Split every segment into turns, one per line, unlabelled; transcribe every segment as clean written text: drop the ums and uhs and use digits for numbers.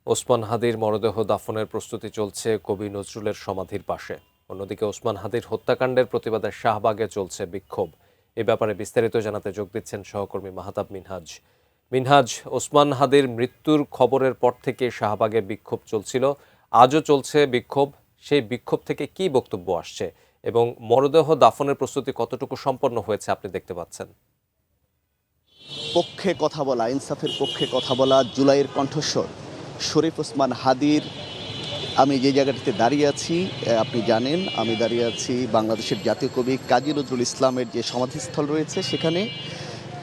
ওসমান হাদির মরদেহ দাফনের প্রস্তুতি চলছে কবি নজরুলের সমাধির পাশে। অন্যদিকে ওসমান হাদির হত্যাকাণ্ডের প্রতিবাদে শাহবাগে চলছে বিক্ষোভ। এ ব্যাপারে বিস্তারিত জানাতে যোগ দিচ্ছেন সহকর্মী মাহতাব মিনহাজ। মিনহাজ, ওসমান হাদির মৃত্যুর খবরের পর থেকে শাহবাগে বিক্ষোভ চলছিল, আজও চলছে বিক্ষোভ। সেই বিক্ষোভ থেকে কি বক্তব্য আসছে এবং মরদেহ দাফনের প্রস্তুতি কতটুকু সম্পন্ন হয়েছে আপনি দেখতে পাচ্ছেন?
পক্ষে কথা বলা, ইনসাফের পক্ষে কথা বলা, জুলাইয়ের কণ্ঠস্বর শরীফ ওসমান হাদির। আমি যে জায়গাটিতে দাঁড়িয়ে আছি, আপনি জানেন আমি দাঁড়িয়ে আছি বাংলাদেশের জাতীয় কবি কাজী নজরুল ইসলামের যে সমাধিস্থল রয়েছে সেখানে।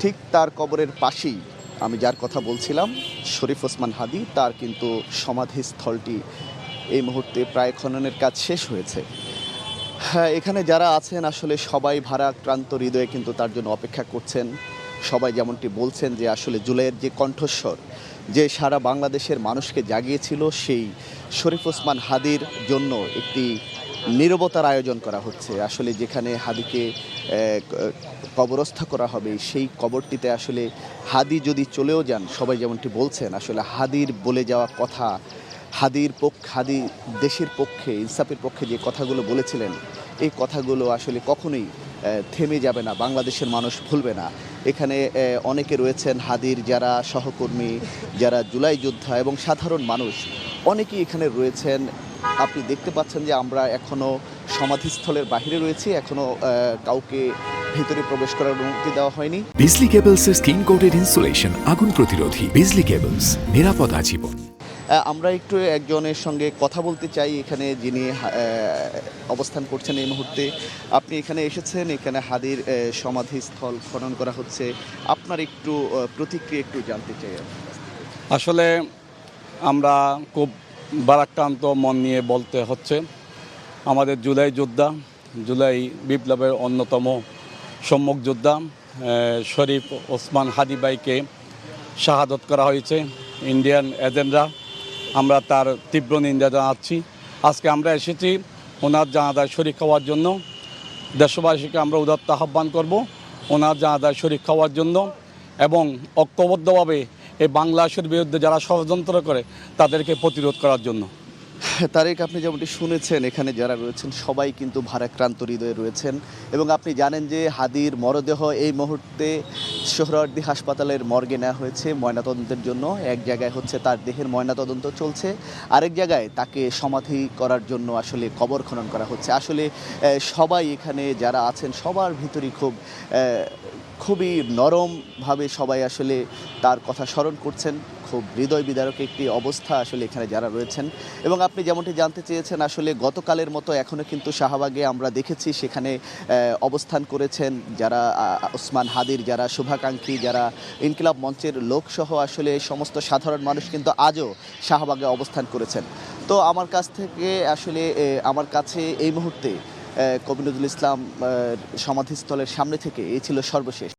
ঠিক তার কবরের পাশেই আমি যার কথা বলছিলাম, শরীফ ওসমান হাদি, তার কিন্তু সমাধিস্থলটি এই মুহূর্তে প্রায় খননের কাজ শেষ হয়েছে। হ্যাঁ, এখানে যারা আছেন আসলে সবাই ভারাক্রান্ত হৃদয়ে কিন্তু তার জন্য অপেক্ষা করছেন। সবাই যেমনটি বলছেন যে আসলে জুলাইয়ের যে কণ্ঠস্বর, যে সারা বাংলাদেশের মানুষকে জাগিয়েছিল, সেই শরীফ ওসমান হাদির জন্য একটি নীরবতার আয়োজন করা হচ্ছে। আসলে যেখানে হাদিকে কবরস্থ করা হবে, সেই কবরটিতে আসলে হাদি যদি চলেও যান, সবাই যেমনটি বলছেন আসলে হাদির বলে যাওয়া কথা, হাদি দেশের পক্ষে, ইনসাফের পক্ষে যে কথাগুলো বলেছিলেন, এই কথাগুলো আসলে কখনোই থেমে যাবে না, বাংলাদেশের মানুষ ভুলবে না। এখানে অনেকে রয়েছেন হাদির যারা সহকর্মী, যারা জুলাই যোদ্ধা এবং সাধারণ মানুষ, অনেকেই এখানে রয়েছেন। আপনি দেখতে পাচ্ছেন যে আমরা এখনও সমাধিস্থলের বাহিরে রয়েছি, এখনও কাউকে ভিতরে প্রবেশ করার অনুমতি দেওয়া হয়নি।
বিজলি কেবলসের স্কিন কোটেড ইনসুলেশন আগুন প্রতিরোধী। বিজলি কেবলস, নিরাপদ আজীবন।
আমরা একটু একজনের সঙ্গে কথা বলতে চাই, এখানে যিনি অবস্থান করছেন এই মুহূর্তে। আপনি এখানে এসেছেন, এখানে হাদির সমাধিস্থল খনন করা হচ্ছে, আপনার একটু প্রতিক্রিয়া একটু জানতে চাই।
আসলে আমরা খুব ভারাক্রান্ত মন নিয়ে বলতে হচ্ছে, আমাদের জুলাই যোদ্ধা, জুলাই বিপ্লবের অন্যতম সম্মুখ যোদ্ধা শরীফ ওসমান হাদি ভাইকে শাহাদত করা হয়েছে ইন্ডিয়ান এজেন্টরা। আমরা তার তীব্র নিন্দা জানাচ্ছি। আজকে আমরা এসেছি ওনার জানাজায় শরীক হওয়ার জন্য। দেশবাসীকে আমরা উদাত্ত আহ্বান করব ওনার জানাজায় শরীক হওয়ার জন্য এবং ঐক্যবদ্ধভাবে এই বাংলাদেশের বিরুদ্ধে যারা ষড়যন্ত্র করে তাদেরকে প্রতিরোধ করার জন্য।
তারেক, আপনি যেমনটি শুনেছেন, এখানে যারা রয়েছেন সবাই কিন্তু ভারাক্রান্ত হৃদয়ে রয়েছেন এবং আপনি জানেন যে হাদির মরদেহ এই মুহূর্তে সোহরাওয়ার্দী হাসপাতালের মর্গে নেওয়া হয়েছে ময়নাতদন্তের জন্য। এক জায়গায় হচ্ছে তার দেহের ময়নাতদন্ত চলছে, আরেক জায়গায় তাকে সমাধি করার জন্য আসলে কবর খনন করা হচ্ছে। আসলে সবাই এখানে যারা আছেন সবার ভিতরেই খুবই নরমভাবে সবাই আসলে তার কথা স্মরণ করছেন। খুব হৃদয় বিদারক একটি অবস্থা আসলে এখানে যারা রয়েছেন। এবং আপনি যেমনটি জানতে চেয়েছেন, আসলে গতকালের মতো এখনও কিন্তু শাহবাগে আমরা দেখেছি সেখানে অবস্থান করেছেন যারা ওসমান হাদির যারা শুভাকাঙ্ক্ষী, যারা ইনকিলাব মঞ্চের লোকসহ আসলে সমস্ত সাধারণ মানুষ কিন্তু আজও শাহবাগে অবস্থান করেছেন। তো আমার কাছে এই মুহূর্তে কবি নজরুল ইসলাম সমাধিস্থলের সামনে থেকে এই ছিল সর্বশেষ।